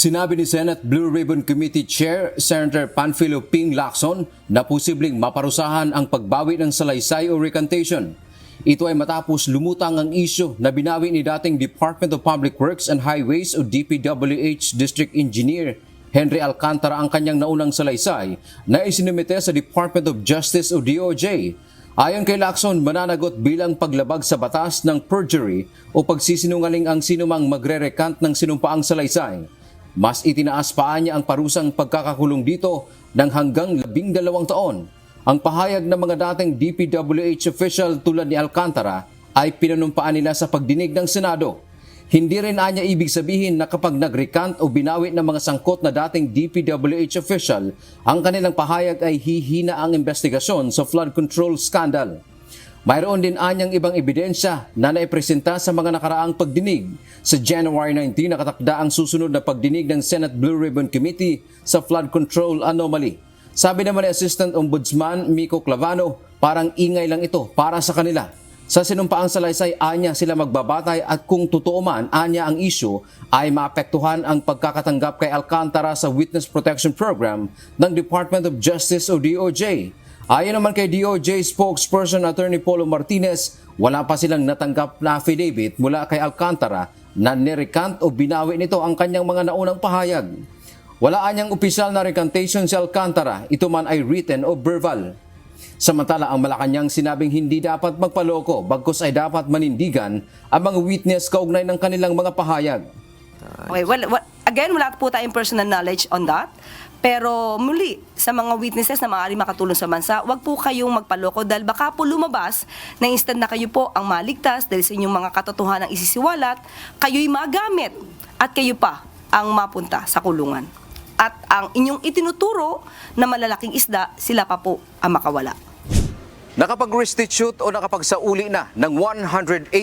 Sinabi ni Senate Blue Ribbon Committee Chair Senator Panfilo Ping Lacson na posibleng maparusahan ang pagbawi ng salaysay o recantation. Ito ay matapos lumutang ang isyu na binawi ni dating Department of Public Works and Highways o DPWH District Engineer Henry Alcantara ang kanyang naunang salaysay na isinumite sa Department of Justice o DOJ. Ayon kay Lacson, mananagot bilang paglabag sa batas ng perjury o pagsisinungaling ang sinumang magre-recant ng sinumpaang salaysay. Mas itinaas pa niya ang parusang pagkakakulong dito ng hanggang 12 taon. Ang pahayag ng mga dating DPWH official tulad ni Alcantara ay pinanumpaan nila sa pagdinig ng Senado. Hindi rin anya ibig sabihin na kapag nag-recant o binawi ng mga sangkot na dating DPWH official, ang kanilang pahayag ay hihina ang investigasyon sa flood control scandal. Mayroon din anyang ibang ebidensya na naipresenta sa mga nakaraang pagdinig. Sa January 19, nakatakda ang susunod na pagdinig ng Senate Blue Ribbon Committee sa flood control anomaly. Sabi naman ni Assistant Ombudsman Miko Clavano, parang ingay lang ito para sa kanila. Sa sinumpaang salaysay, anya sila magbabatay at kung totoo man, anya ang issue ay maapektuhan ang pagkakatanggap kay Alcantara sa Witness Protection Program ng Department of Justice o DOJ. Ayon naman kay DOJ spokesperson Attorney Polo Martinez, wala pa silang natanggap na affidavit mula kay Alcantara na nirecant o binawi nito ang kanyang mga naunang pahayag. Wala anyang opisyal na recantation si Alcantara, ito man ay written o verbal. Samantala ang Malacanang sinabing hindi dapat magpaloko, bagkus ay dapat manindigan ang mga witness kaugnay ng kanilang mga pahayag. Okay, again, wala po tayong personal knowledge on that. Pero muli, sa mga witnesses na maaaring makatulong sa bansa, wag po kayong magpaloko dahil baka po lumabas na instant na kayo po ang maligtas dahil sa inyong mga katotohanan isisiwalat, kayo'y magamit at kayo pa ang mapunta sa kulungan. At ang inyong itinuturo na malalaking isda, sila pa po ang makawala. Nakapag-restitute o nakapagsauli na ng 181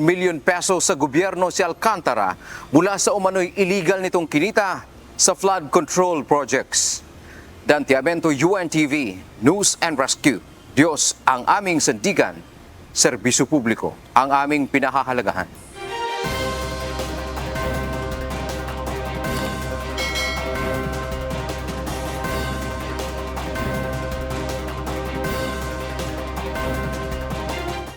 million pesos sa gobyerno si Alcantara mula sa umano'y illegal nitong kinita sa flood control projects. Dan Tiamento, UNTV, News and Rescue. Diyos ang aming sandigan, serbisyo publiko ang aming pinahahalagahan.